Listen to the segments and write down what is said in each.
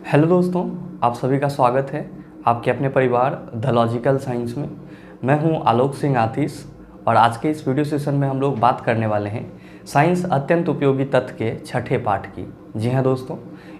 Hello दोस्तों, आप सभी का स्वागत है आपके अपने परिवार द लॉजिकल साइंस में। मैं हूं आलोक सिंह आतिश और आज के इस वीडियो सेशन में हम लोग बात करने वाले हैं साइंस अत्यंत उपयोगी तथ्य के छठे पाठ की। जी हाँ दोस्तों,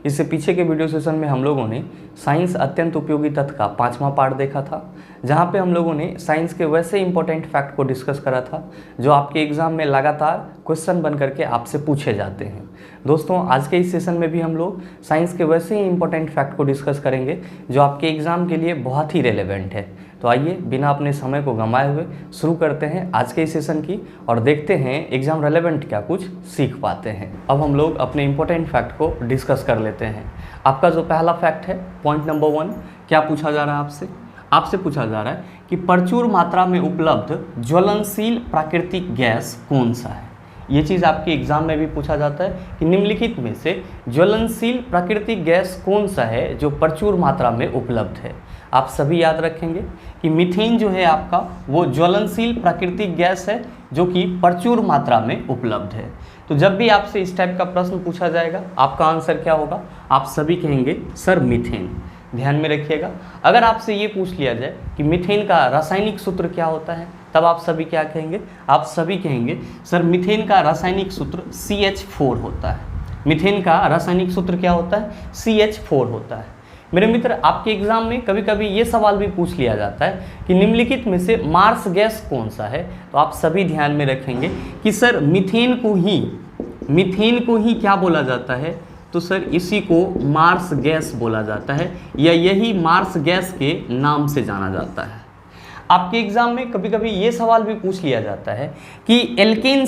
इससे पीछे के वीडियो सेशन में हम लोगों ने साइंस अत्यंत उपयोगी तथ्य का 5वां पार्ट देखा था, जहाँ पे हम लोगों ने साइंस के वैसे इंपॉर्टेंट फैक्ट को डिस्कस करा था जो आपके एग्जाम में लगातार क्वेश्चन बन करके आपसे पूछे जाते हैं। दोस्तों, आज के इस सेशन में भी हम लोग साइंस के वैसे ही इंपॉर्टेंट फैक्ट को डिस्कस करेंगे जो आपके एग्जाम के लिए बहुत ही रेलेवेंट है। तो आइए बिना अपने समय को गंवाए हुए शुरू करते हैं आज के इस सेशन की और देखते हैं एग्जाम रेलेवेंट क्या कुछ सीख पाते हैं। अब हम लोग अपने इंपॉर्टेंट फैक्ट को डिस्कस कर लेते हैं। आपका जो पहला फैक्ट है, पॉइंट नंबर 1, क्या पूछा जा रहा है आपसे पूछा जा रहा है कि प्रचुर मात्रा में उपलब्ध ज्वलनशील प्राकृतिक गैस कौन सा है। ये चीज़ आपके एग्जाम में भी पूछा जाता है कि निम्नलिखित में से ज्वलनशील प्राकृतिक गैस कौन सा है जो प्रचुर मात्रा में उपलब्ध है। आप सभी याद रखेंगे कि मीथेन जो है आपका वो ज्वलनशील प्राकृतिक गैस है जो कि प्रचुर मात्रा में उपलब्ध है। तो जब भी आपसे इस टाइप का प्रश्न पूछा जाएगा आपका आंसर क्या होगा? आप सभी कहेंगे सर मीथेन। ध्यान में रखिएगा, अगर आपसे ये पूछ लिया जाए कि मीथेन का रासायनिक सूत्र क्या होता है तब आप सभी क्या कहेंगे? आप सभी कहेंगे सर मीथेन का रासायनिक सूत्र CH4 होता है। मीथेन का रासायनिक सूत्र क्या होता है? CH4 होता है। मेरे मित्र, आपके एग्जाम में कभी कभी ये सवाल भी पूछ लिया जाता है कि निम्नलिखित में से मार्स गैस कौन सा है। तो आप सभी ध्यान में रखेंगे कि सर मीथेन को ही क्या बोला जाता है? तो सर इसी को मार्स गैस बोला जाता है या यही मार्स गैस के नाम से जाना जाता है। आपके एग्जाम में कभी कभी ये सवाल भी पूछ लिया जाता है कि एल्केन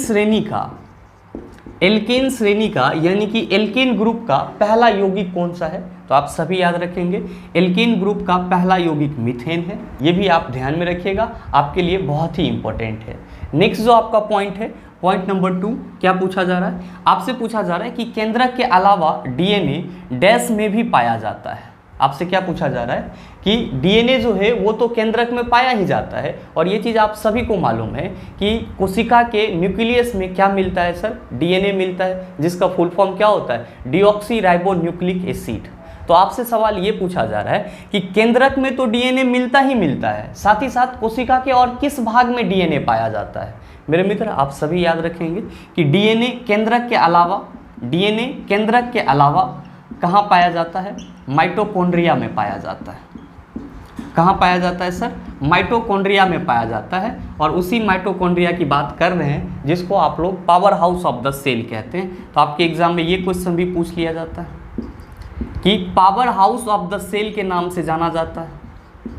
श्रेणी का यानी कि एल्केन ग्रुप का पहला यौगिक कौन सा है। तो आप सभी याद रखेंगे एल्केन ग्रुप का पहला यौगिक मीथेन है। ये भी आप ध्यान में रखिएगा, आपके लिए बहुत ही इंपॉर्टेंट है। नेक्स्ट जो आपका पॉइंट है, पॉइंट नंबर 2, क्या पूछा जा रहा है? आपसे पूछा जा रहा है कि केंद्रक के अलावा डीएनए डैश में भी पाया जाता है। आपसे क्या पूछा जा रहा है कि डीएनए जो है वो तो केंद्रक में पाया ही जाता है और ये चीज़ आप सभी को मालूम है कि कोशिका के न्यूक्लियस में क्या मिलता है सर? डीएनए मिलता है, जिसका फुल फॉर्म क्या होता है? Deoxyribonucleic acid. तो आपसे सवाल ये पूछा जा रहा है कि केंद्रक में तो डीएनए मिलता ही मिलता है, साथ ही साथ कोशिका के और किस भाग में डीएनए पाया जाता है? मेरे मित्र, आप सभी याद रखेंगे कि डीएनए केंद्रक के अलावा कहाँ पाया जाता है? माइटोकॉन्ड्रिया में पाया जाता है। कहाँ पाया जाता है सर? माइटोकॉन्ड्रिया में पाया जाता है और उसी माइटोकॉन्ड्रिया की बात कर रहे हैं जिसको आप लोग power house of the cell कहते हैं। तो आपके एग्जाम में ये क्वेश्चन भी पूछ लिया जाता है कि power house of the cell के नाम से जाना जाता है।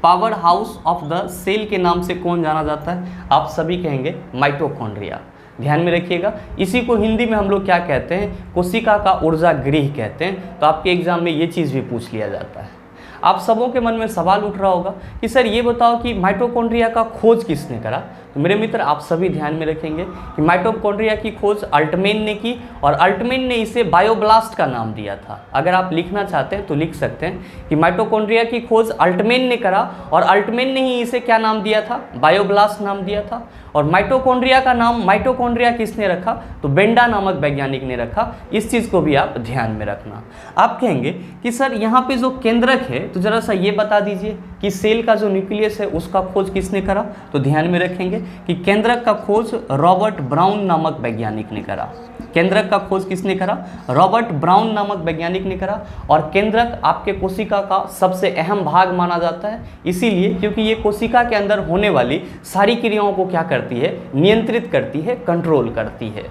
Power house of the cell के नाम से कौन जाना जाता है? आप सभी कहेंगे माइटोकॉन्ड्रिया। ध्यान में रखिएगा, इसी को हिंदी में हम लोग क्या कहते हैं? कोशिका का ऊर्जा गृह कहते हैं। तो आपके एग्जाम में ये चीज़ भी पूछ लिया जाता है। आप सबों के मन में सवाल उठ रहा होगा कि सर ये बताओ कि माइटोकॉन्ड्रिया का खोज किसने करा। तो मेरे मित्र, आप सभी ध्यान में रखेंगे कि माइटोकॉन्ड्रिया की खोज अल्टमेन ने की और अल्टमेन ने इसे बायोब्लास्ट का नाम दिया था। अगर आप लिखना चाहते हैं तो लिख सकते हैं कि माइटोकॉन्ड्रिया की खोज अल्टमेन ने करा और अल्टमेन ने ही इसे क्या नाम दिया था? बायोब्लास्ट नाम दिया था। और माइटोकॉन्ड्रिया का नाम माइटोकॉन्ड्रिया किसने रखा? तो बेंडा नामक वैज्ञानिक ने रखा। इस चीज़ को भी आप ध्यान में रखना। आप कहेंगे कि सर यहाँ पे जो केंद्रक है तो जरा सा ये बता दीजिए कि सेल का जो न्यूक्लियस है उसका खोज किसने करा। तो ध्यान में रखेंगे कि केंद्रक का खोज रॉबर्ट ब्राउन नामक वैज्ञानिक ने करा। केंद्रक का खोज किसने करा? रॉबर्ट ब्राउन नामक वैज्ञानिक ने करा। और केंद्रक आपके कोशिका का सबसे अहम भाग माना जाता है, इसीलिए क्योंकि ये कोशिका के अंदर होने वाली सारी क्रियाओं को क्या करती है? नियंत्रित करती है, कंट्रोल करती है।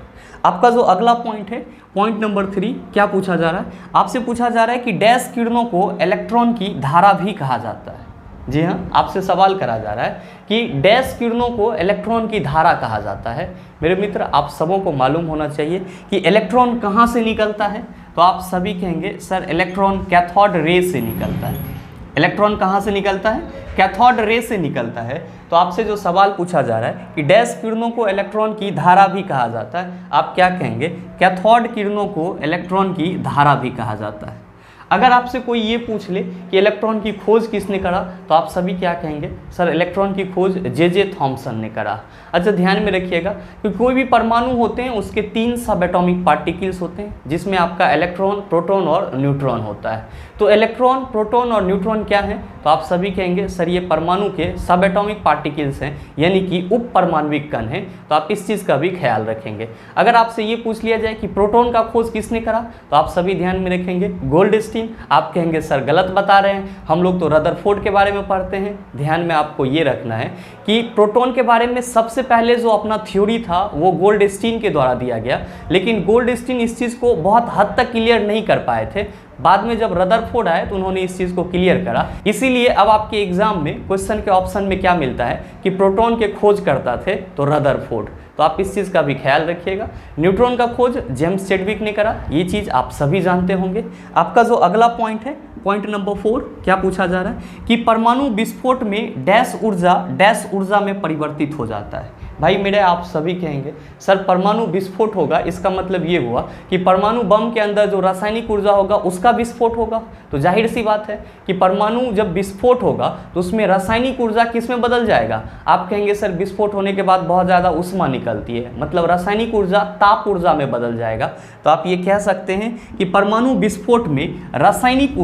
आपका जो अगला पॉइंट है, पॉइंट नंबर 3, क्या पूछा जा रहा है? आपसे पूछा जा रहा है कि डैश किरणों को इलेक्ट्रॉन की धारा भी कहा जाता है। जी हाँ, आपसे सवाल करा जा रहा है कि डैश किरणों को इलेक्ट्रॉन की धारा कहा जाता है। मेरे मित्र, आप सबों को मालूम होना चाहिए कि इलेक्ट्रॉन कहाँ से निकलता है। तो आप सभी कहेंगे सर इलेक्ट्रॉन कैथोड रे से निकलता है। इलेक्ट्रॉन कहाँ से निकलता है? कैथोड रे से निकलता है। तो आपसे जो सवाल पूछा जा रहा है कि डैश किरणों को इलेक्ट्रॉन की धारा भी कहा जाता है, आप क्या कहेंगे? कैथोड किरणों को इलेक्ट्रॉन की धारा भी कहा जाता है। अगर आपसे कोई ये पूछ ले कि इलेक्ट्रॉन की खोज किसने करा, तो आप सभी क्या कहेंगे, सर इलेक्ट्रॉन की खोज जे थॉमसन ने करा। अच्छा ध्यान में रखिएगा कि कोई भी परमाणु होते हैं उसके 3 सब एटॉमिक पार्टिकल्स होते हैं, जिसमें आपका इलेक्ट्रॉन, प्रोटॉन और न्यूट्रॉन होता है। तो इलेक्ट्रॉन, प्रोटॉन और न्यूट्रॉन क्या हैं, तो आप सभी कहेंगे सर ये परमाणु के सब एटॉमिक पार्टिकल्स हैं, यानी कि उप परमाणविक कण हैं। तो आप इस चीज़ का भी ख्याल रखेंगे। अगर आपसे ये पूछ लिया जाए कि प्रोटॉन का खोज किसने करा, तो आप सभी ध्यान में रखेंगे गोल्डस्टीन। आप कहेंगे सर गलत बता रहे हैं, हम लोग तो रदरफोर्ड के बारे में पढ़ते हैं। ध्यान में आपको ये रखना है कि प्रोटॉन के बारे में सबसे पहले जो अपना थ्योरी था वो गोल्डस्टीन के द्वारा दिया गया, लेकिन गोल्डस्टीन इस चीज़ को बहुत हद तक क्लियर नहीं कर पाए थे। बाद में जब रदरफोर्ड आए तो उन्होंने इस चीज़ को क्लियर करा। इसीलिए अब आपके एग्जाम में क्वेश्चन के ऑप्शन में क्या मिलता है कि प्रोटॉन के खोज करता थे तो रदरफोर्ड। तो आप इस चीज़ का भी ख्याल रखिएगा। न्यूट्रॉन का खोज जेम्स चैडविक ने करा, ये चीज़ आप सभी जानते होंगे। आपका जो अगला पॉइंट है, पॉइंट नंबर 4, क्या पूछा जा रहा है कि परमाणु विस्फोट में डैश ऊर्जा में परिवर्तित हो जाता है। भाई मेरे आप सभी कहेंगे सर परमाणु विस्फोट होगा, इसका मतलब ये हुआ कि परमाणु बम के अंदर जो रासायनिक ऊर्जा होगा उसका विस्फोट होगा। तो जाहिर सी बात है कि परमाणु जब विस्फोट होगा तो उसमें रासायनिक ऊर्जा किस में बदल जाएगा। आप कहेंगे सर विस्फोट होने के बाद बहुत ज़्यादा ऊष्मा निकलती है, मतलब रासायनिक ऊर्जा ताप ऊर्जा में बदल जाएगा। तो आप ये कह सकते हैं कि परमाणु विस्फोट में रासायनिक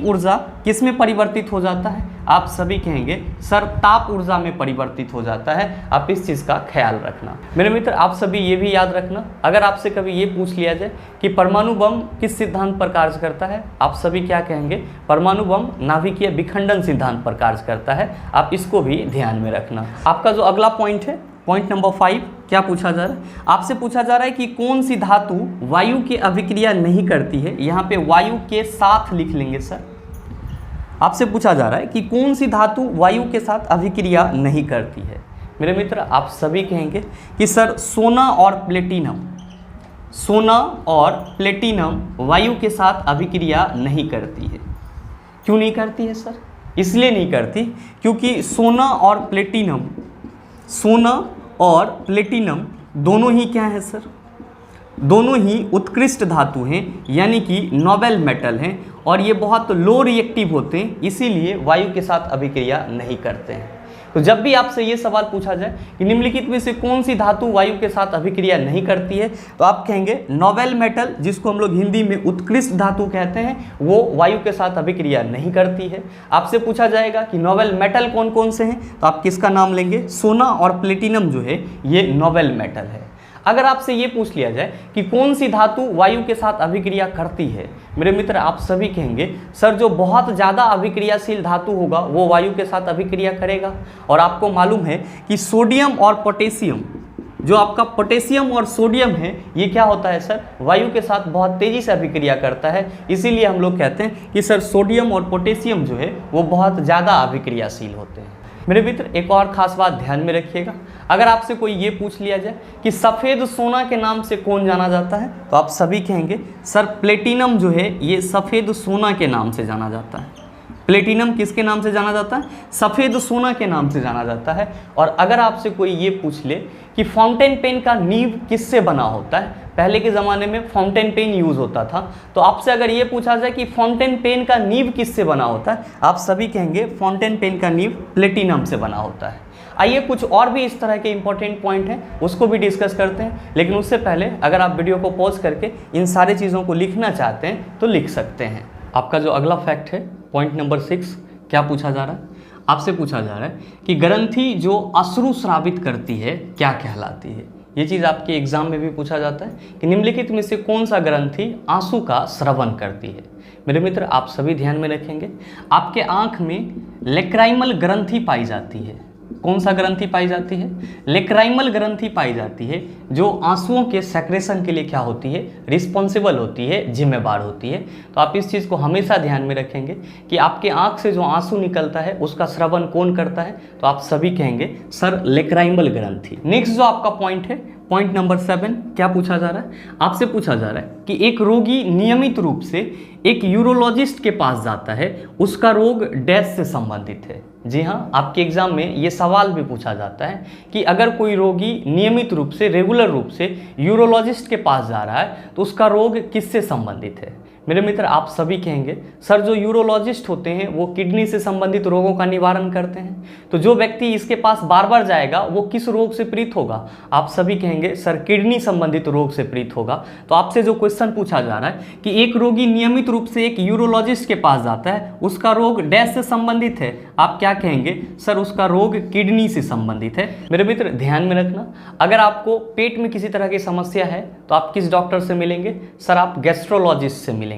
ऊर्जा किस में परिवर्तित हो जाता है। आप सभी कहेंगे सर ताप ऊर्जा में परिवर्तित हो जाता है। आप इस चीज़ का ख्याल रखना। मेरे मित्र आप सभी ये भी याद रखना, अगर आपसे कभी ये पूछ लिया जाए कि परमाणु बम किस सिद्धांत पर कार्य करता है, आप सभी क्या कहेंगे, परमाणु बम नाभिकीय विखंडन सिद्धांत पर कार्य करता है। आप इसको भी ध्यान में रखना। आपका जो अगला पॉइंट है, पॉइंट नंबर 5, क्या पूछा जा रहा है, आपसे पूछा जा रहा है कि कौन सी धातु वायु की अभिक्रिया नहीं करती है। यहाँ पे वायु के साथ लिख लेंगे सर। आपसे पूछा जा रहा है कि कौन सी धातु वायु के साथ अभिक्रिया नहीं करती है। मेरे मित्र आप सभी कहेंगे कि सर सोना और प्लेटिनम वायु के साथ अभिक्रिया नहीं करती है। क्यों नहीं करती है सर? इसलिए नहीं करती क्योंकि सोना और प्लेटिनम दोनों ही क्या है सर, दोनों ही उत्कृष्ट धातु हैं, यानी कि नोबेल मेटल हैं, और ये बहुत लो रिएक्टिव होते हैं, इसीलिए वायु के साथ अभिक्रिया नहीं करते हैं। तो जब भी आपसे ये सवाल पूछा जाए कि निम्नलिखित में से कौन सी धातु वायु के साथ अभिक्रिया नहीं करती है, तो आप कहेंगे नोबेल मेटल, जिसको हम लोग हिंदी में उत्कृष्ट धातु कहते हैं, वो वायु के साथ अभिक्रिया नहीं करती है। आपसे पूछा जाएगा कि नोबेल मेटल कौन कौन से हैं, तो आप किसका नाम लेंगे, सोना और प्लेटिनम जो है ये नोबेल मेटल है। अगर आपसे ये पूछ लिया जाए कि कौन सी धातु वायु के साथ अभिक्रिया करती है, मेरे मित्र आप सभी कहेंगे सर जो बहुत ज़्यादा अभिक्रियाशील धातु होगा वो वायु के साथ अभिक्रिया करेगा। और आपको मालूम है कि सोडियम और पोटेशियम, जो आपका पोटेशियम और सोडियम है, ये क्या होता है सर, वायु के साथ बहुत तेज़ी से अभिक्रिया करता है। इसीलिए हम लोग कहते हैं कि सर सोडियम और पोटेशियम जो है वो बहुत ज़्यादा अभिक्रियाशील होते हैं। मेरे मित्र एक और ख़ास बात ध्यान में रखिएगा, अगर आपसे कोई ये पूछ लिया जाए कि सफ़ेद सोना के नाम से कौन जाना जाता है, तो आप सभी कहेंगे सर प्लेटिनम जो है ये सफ़ेद सोना के नाम से जाना जाता है। प्लेटिनम किसके नाम से जाना जाता है, सफ़ेद सोना के नाम से जाना जाता है। और अगर आपसे कोई ये पूछ ले कि फाउंटेन पेन का नींव किससे बना होता है, पहले के ज़माने में फाउंटेन पेन यूज़ होता था, तो आपसे अगर ये पूछा जाए कि फाउंटेन पेन का नींव किससे बना होता है, आप सभी कहेंगे फाउंटेन पेन का नींव प्लेटिनम से बना होता है। आइए कुछ और भी इस तरह के इंपॉर्टेंट पॉइंट हैं उसको भी डिस्कस करते हैं, लेकिन उससे पहले अगर आप वीडियो को पॉज करके इन सारी चीज़ों को लिखना चाहते हैं तो लिख सकते हैं। आपका जो अगला फैक्ट है, पॉइंट नंबर 6, क्या पूछा जा रहा है, आपसे पूछा जा रहा है कि ग्रंथि जो अश्रु स्रावित करती है क्या कहलाती है। ये चीज़ आपके एग्जाम में भी पूछा जाता है कि निम्नलिखित में से कौन सा ग्रंथि आंसू का स्रवन करती है। मेरे मित्र आप सभी ध्यान में रखेंगे, आपके आँख में लेक्राइमल ग्रंथि पाई जाती है। कौन सा ग्रंथि पाई जाती है, लेक्राइमल ग्रंथि पाई जाती है, जो आंसुओं के सेक्रेशन के लिए क्या होती है, रिस्पॉन्सिबल होती है, जिम्मेदार होती है। तो आप इस चीज़ को हमेशा ध्यान में रखेंगे कि आपके आंख से जो आंसू निकलता है उसका श्रवण कौन करता है, तो आप सभी कहेंगे सर लेक्राइमल ग्रंथि। नेक्स्ट जो आपका पॉइंट है, पॉइंट नंबर 7, क्या पूछा जा रहा है, आपसे पूछा जा रहा है कि एक रोगी नियमित रूप से एक यूरोलॉजिस्ट के पास जाता है, उसका रोग डैश से संबंधित है। जी हाँ, आपके एग्जाम में ये सवाल भी पूछा जाता है कि अगर कोई रोगी नियमित रूप से, रेगुलर रूप से यूरोलॉजिस्ट के पास जा रहा है तो उसका रोग किससे संबंधित है। मेरे मित्र, आप सभी कहेंगे सर जो यूरोलॉजिस्ट होते हैं वो किडनी से संबंधित रोगों का निवारण करते हैं, तो जो व्यक्ति इसके पास बार बार जाएगा वो किस रोग से पीड़ित होगा। आप सभी कहेंगे सर किडनी संबंधित रोग से पीड़ित होगा। तो आपसे जो क्वेश्चन पूछा जा रहा है कि एक रोगी नियमित रूप से एक यूरोलॉजिस्ट के पास जाता है, उसका रोग डैश से संबंधित है, आप क्या कहेंगे सर उसका रोग किडनी से संबंधित है। मेरे मित्र ध्यान में रखना, अगर आपको पेट में किसी तरह की समस्या है तो आप किस डॉक्टर से मिलेंगे, सर आप गैस्ट्रोलॉजिस्ट से मिलेंगे।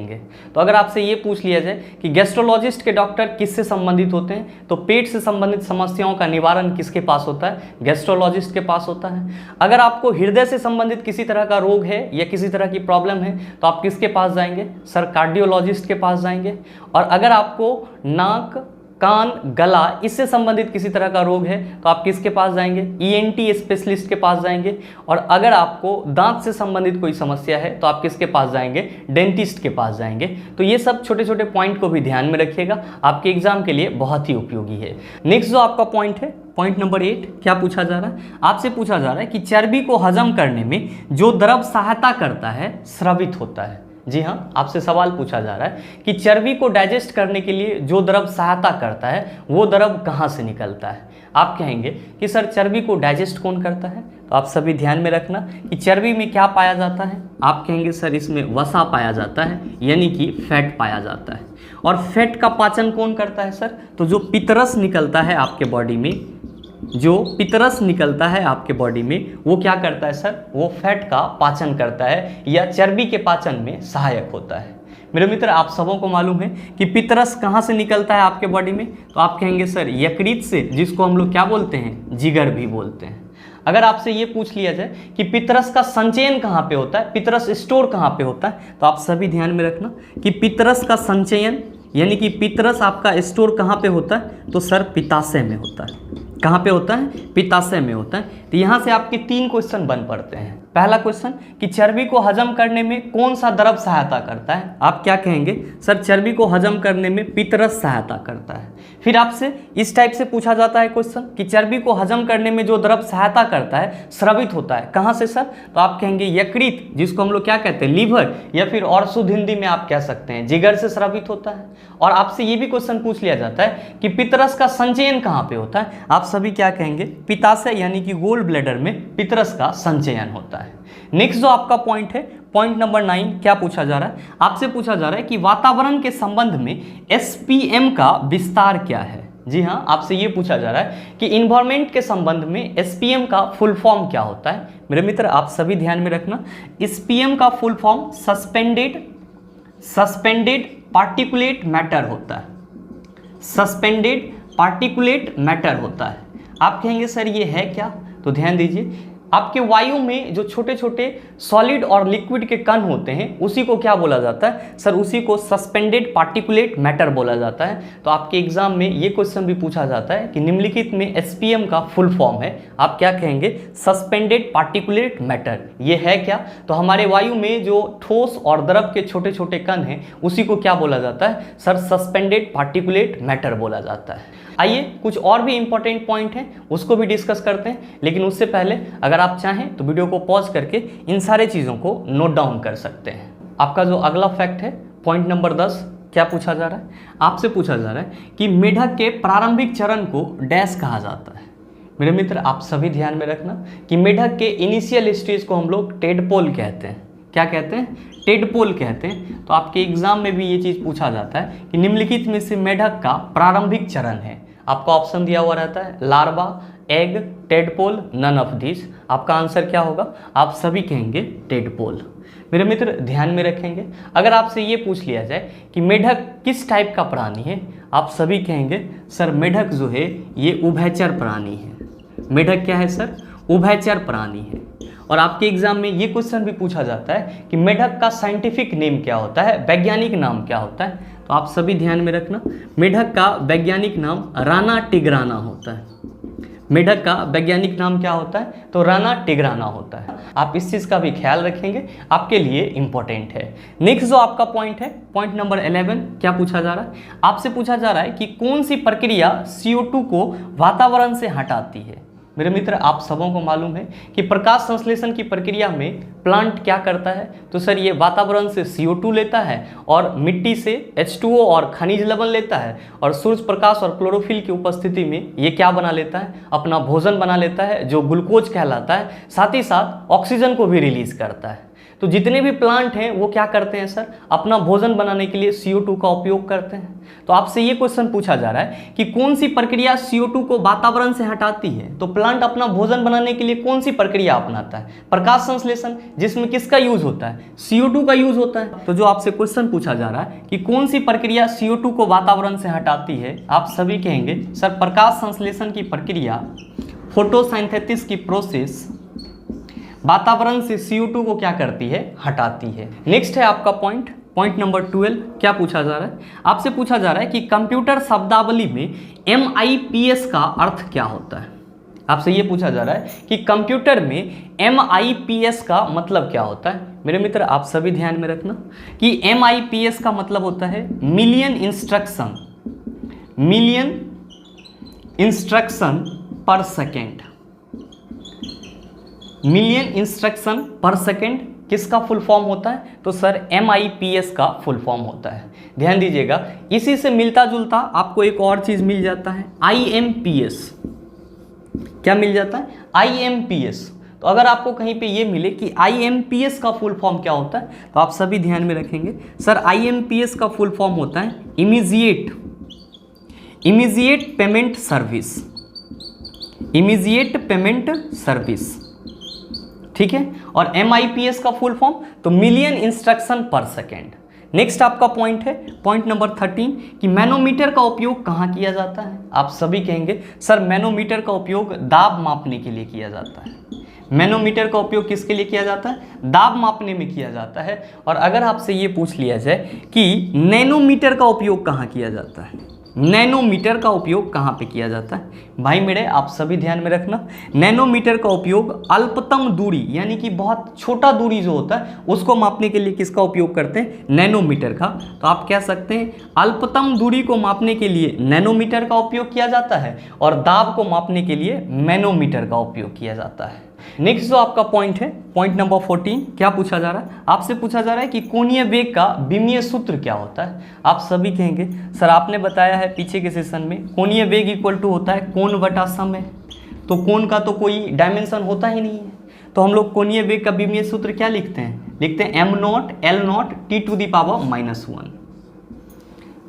तो अगर आपसे ये पूछ लिया जाए कि गैस्ट्रोलॉजिस्ट के डॉक्टर किससे संबंधित होते हैं, तो पेट से संबंधित समस्याओं का निवारण किसके पास होता है, गैस्ट्रोलॉजिस्ट के पास होता है। अगर आपको हृदय से संबंधित किसी तरह का रोग है या किसी तरह की प्रॉब्लम है तो आप किसके पास जाएंगे, सर कार्डियोलॉजिस्ट के पास जाएंगे। और अगर आपको नाक, कान, गला इससे संबंधित किसी तरह का रोग है तो आप किसके पास जाएंगे, ईएनटी स्पेशलिस्ट के पास जाएंगे। और अगर आपको दांत से संबंधित कोई समस्या है तो आप किसके पास जाएंगे, डेंटिस्ट के पास जाएंगे। तो ये सब छोटे छोटे पॉइंट को भी ध्यान में रखिएगा, आपके एग्जाम के लिए बहुत ही उपयोगी है। नेक्स्ट जो आपका पॉइंट है, पॉइंट नंबर 8, क्या पूछा जा रहा है, आपसे पूछा जा रहा है कि चर्बी को हजम करने में जो द्रव सहायता करता है स्रावित होता है। जी हाँ, आपसे सवाल पूछा जा रहा है कि चर्बी को डाइजेस्ट करने के लिए जो द्रव सहायता करता है वो द्रव कहाँ से निकलता है। आप कहेंगे कि सर चर्बी को डाइजेस्ट कौन करता है, तो आप सभी ध्यान में रखना कि चर्बी में क्या पाया जाता है। आप कहेंगे सर इसमें वसा पाया जाता है, यानी कि फैट पाया जाता है। और फैट का पाचन कौन करता है सर, तो जो पितरस निकलता है आपके बॉडी में, जो पितरस निकलता है आपके बॉडी में वो क्या करता है सर, वो फैट का पाचन करता है या चर्बी के पाचन में सहायक होता है। मेरे मित्र आप सबों को मालूम है कि पितरस कहाँ से निकलता है आपके बॉडी में, तो आप कहेंगे सर यकृत से, जिसको हम लोग क्या बोलते हैं, जिगर भी बोलते हैं। अगर आपसे ये पूछ लिया जाए कि पितरस का संचयन कहाँ पे होता है, पितरस स्टोर कहाँ पे होता है, तो आप सभी ध्यान में रखना कि पितरस का संचयन यानी कि पितरस आपका स्टोर कहाँ पे होता है, तो सर पित्ताशय में होता है। कहाँ पे होता है, पित्ताशय में होता है। तो यहाँ से आपके 3 क्वेश्चन बन पड़ते हैं। पहला क्वेश्चन कि चर्बी को हजम करने में कौन सा द्रव सहायता करता है, आप क्या कहेंगे सर चर्बी को हजम करने में पितरस सहायता करता है। फिर आपसे इस टाइप से पूछा जाता है क्वेश्चन कि चर्बी को हजम करने में जो द्रव सहायता करता है स्रावित होता है, कहाँ से सर, तो आप कहेंगे यकृत, जिसको हम लोग क्या कहते हैं, लीवर, या फिर और शुद्ध हिंदी में आप कह सकते हैं जिगर से स्रावित होता है। और आपसे ये भी क्वेश्चन पूछ लिया जाता है कि पितरस का संचयन कहाँ पे होता है, आप सभी क्या कहेंगे, पित्ताशय यानी कि गोल ब्लैडर में पितरस का संचयन होता है। नेक्स्ट जो आपका पॉइंट है, पॉइंट नंबर 9, क्या पूछा जा रहा है, आपसे पूछा जा रहा है कि वातावरण के संबंध में एसपीएम का विस्तार क्या है। जी हाँ, आपसे ये पूछा जा रहा है कि इन्वायरमेंट के संबंध में एसपीएम का फुल फॉर्म क्या होता है। मेरे मित्र आप सभी ध्यान में रखना, एसपीएम का full form suspended particulate matter होता है। सस्पेंडेड पार्टिकुलेट मैटर होता है। आप कहेंगे सर ये है क्या, तो ध्यान दीजिए, आपके वायु में जो छोटे छोटे सॉलिड और लिक्विड के कण होते हैं उसी को क्या बोला जाता है सर, उसी को सस्पेंडेड पार्टिकुलेट मैटर बोला जाता है। तो आपके एग्जाम में ये क्वेश्चन भी पूछा जाता है कि निम्नलिखित में एसपीएम का फुल फॉर्म है, आप क्या कहेंगे, सस्पेंडेड पार्टिकुलेट मैटर। ये है क्या, तो हमारे वायु में जो ठोस और द्रव के छोटे छोटे कण हैं उसी को क्या बोला जाता है सर, सस्पेंडेड पार्टिकुलेट मैटर बोला जाता है। आइए कुछ और भी इंपॉर्टेंट पॉइंट हैं उसको भी डिस्कस करते हैं, लेकिन उससे पहले अगर आप चाहें तो वीडियो को पॉज करके इन सारे चीज़ों को नोट डाउन कर सकते हैं। आपका जो अगला फैक्ट है, पॉइंट नंबर 10, क्या पूछा जा रहा है, आपसे पूछा जा रहा है कि मेढक के प्रारंभिक चरण को डैश कहा जाता है। मेरे मित्र आप सभी ध्यान में रखना कि मेढक के इनिशियल स्टेज को हम लोग टेडपोल कहते हैं। क्या कहते हैं, टेडपोल कहते हैं। तो आपके एग्जाम में भी ये चीज़ पूछा जाता है कि निम्नलिखित में से मेढक का प्रारंभिक चरण है, आपका ऑप्शन दिया हुआ रहता है larva, egg, tadpole, none of this. आपका आंसर क्या होगा, आप सभी कहेंगे टेडपोल। मेरे मित्र ध्यान में रखेंगे, अगर आपसे ये पूछ लिया जाए कि मेढक किस टाइप का प्राणी है, आप सभी कहेंगे सर मेढक जो है ये उभयचर प्राणी है। मेढक क्या है सर, उभयचर प्राणी है। और आपके एग्जाम में ये क्वेश्चन भी पूछा जाता है कि मेढक का साइंटिफिक नेम क्या होता है, वैज्ञानिक नाम क्या होता है। तो आप सभी ध्यान में रखना, मेढक का वैज्ञानिक नाम राना टिग्राना होता है। मेढक का वैज्ञानिक नाम क्या होता है? तो राना टिग्राना होता है। आप इस चीज़ का भी ख्याल रखेंगे, आपके लिए इंपॉर्टेंट है। नेक्स्ट जो आपका पॉइंट है, पॉइंट नंबर 11, क्या पूछा जा रहा है? आपसे पूछा जा रहा है कि कौन सी प्रक्रिया CO2 को वातावरण से हटाती है। मेरे मित्र, आप सबों को मालूम है कि प्रकाश संश्लेषण की प्रक्रिया में प्लांट क्या करता है? तो सर ये वातावरण से CO2 लेता है और मिट्टी से H2O और खनिज लवण लेता है, और सूर्य प्रकाश और क्लोरोफिल की उपस्थिति में ये क्या बना लेता है? अपना भोजन बना लेता है, जो ग्लूकोज कहलाता है। साथ ही साथ ऑक्सीजन को भी रिलीज करता है। तो जितने भी प्लांट हैं वो क्या करते हैं सर? अपना भोजन बनाने के लिए CO2 का उपयोग करते हैं। तो आपसे ये क्वेश्चन पूछा जा रहा है कि कौन सी प्रक्रिया CO2 को वातावरण से हटाती है? तो प्लांट अपना भोजन बनाने के लिए कौन सी प्रक्रिया अपनाता है? प्रकाश संश्लेषण, जिसमें किसका यूज होता है? CO2 का यूज होता है। तो जो आपसे क्वेश्चन पूछा जा रहा है कि कौन सी प्रक्रिया CO2 को वातावरण से हटाती है, आप सभी कहेंगे सर प्रकाश संश्लेषण की प्रक्रिया, फोटोसिंथेसिस की प्रोसेस वातावरण से CO2 को क्या करती है? हटाती है। नेक्स्ट है आपका पॉइंट नंबर 12, क्या पूछा जा रहा है? आपसे पूछा जा रहा है कि कंप्यूटर शब्दावली में MIPS का अर्थ क्या होता है? आपसे ये पूछा जा रहा है कि कंप्यूटर में MIPS का मतलब क्या होता है। मेरे मित्र, आप सभी ध्यान में रखना कि MIPS का मतलब होता है मिलियन इंस्ट्रक्शन पर सेकेंड। मिलियन इंस्ट्रक्शन पर सेकेंड किसका फुल फॉर्म होता है? तो सर MIPS का फुल फॉर्म होता है। ध्यान दीजिएगा, इसी से मिलता जुलता आपको एक और चीज मिल जाता है, IMPS। क्या मिल जाता है? IMPS। तो अगर आपको कहीं पे ये मिले कि IMPS का फुल फॉर्म क्या होता है, तो आप सभी ध्यान में रखेंगे सर IMPS का फुल फॉर्म होता है immediate payment service. Immediate payment service, ठीक है। और MIPS का फुल फॉर्म तो मिलियन इंस्ट्रक्शन पर सेकेंड। नेक्स्ट आपका पॉइंट है, पॉइंट नंबर 13, कि मैनोमीटर का उपयोग कहाँ किया जाता है? आप सभी कहेंगे सर मैनोमीटर का उपयोग दाब मापने के लिए किया जाता है। मैनोमीटर का उपयोग किसके लिए किया जाता है? दाब मापने में किया जाता है। और अगर आपसे ये पूछ लिया जाए कि नैनोमीटर का उपयोग कहाँ किया जाता है, नैनोमीटर का उपयोग कहाँ पे किया जाता है? भाई मेरे, आप सभी ध्यान में रखना, नैनोमीटर का उपयोग अल्पतम दूरी यानी कि बहुत छोटा दूरी जो होता है उसको मापने के लिए किसका उपयोग करते हैं? नैनोमीटर का। तो आप कह सकते हैं अल्पतम दूरी को मापने के लिए नैनोमीटर का उपयोग किया जाता है और दाब को मापने के लिए मैनोमीटर का उपयोग किया जाता है। नेक्स्ट जो आपका पॉइंट है, पॉइंट नंबर 14, क्या पूछा जा रहा है? आपसे पूछा जा रहा है कि कोणीय वेग का विमीय सूत्र क्या होता है? आप सभी कहेंगे सर आपने बताया है पीछे के सेशन में कोणीय वेग इक्वल टू होता है कोण बटा समय। तो कोण का तो कोई डायमेंशन होता ही नहीं है, तो हम लोग कोणीय वेग का विमीय सूत्र क्या लिखते हैं? लिखते हैं m0 L0 T⁻⁻1।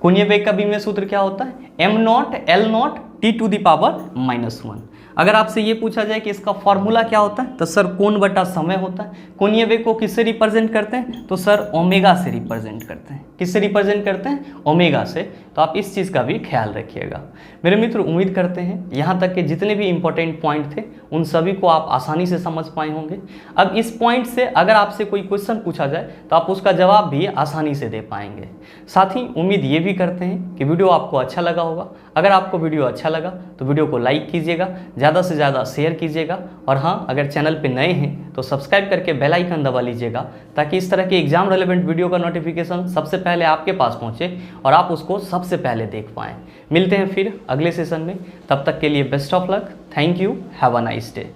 कोणीय वेग का विमीय सूत्र क्या होता है? m0 L0 T⁻⁻1। अगर आपसे ये पूछा जाए कि इसका फॉर्मूला क्या होता है, तो सर कोण बटा समय होता है। कोणीय वेग को किससे रिप्रेजेंट करते हैं? तो सर ओमेगा से रिप्रेजेंट करते हैं। किससे रिप्रेजेंट करते हैं? ओमेगा से। तो आप इस चीज़ का भी ख्याल रखिएगा। मेरे मित्र, उम्मीद करते हैं यहाँ तक के जितने भी इंपॉर्टेंट पॉइंट थे उन सभी को आप आसानी से समझ पाए होंगे। अब इस पॉइंट से अगर आपसे कोई क्वेश्चन पूछा जाए तो आप उसका जवाब भी आसानी से दे पाएंगे। साथ ही उम्मीद ये भी करते हैं कि वीडियो आपको अच्छा लगा होगा। अगर आपको वीडियो अच्छा लगा तो वीडियो को लाइक कीजिएगा, ज़्यादा से ज़्यादा शेयर कीजिएगा, और हाँ, अगर चैनल पे नए हैं तो सब्सक्राइब करके बेल आइकन दबा लीजिएगा, ताकि इस तरह के एग्जाम रेलेवेंट वीडियो का नोटिफिकेशन सबसे पहले आपके पास पहुँचे और आप उसको सबसे पहले देख पाएँ। मिलते हैं फिर अगले सेशन में, तब तक के लिए best of luck. Thank you, have a nice day.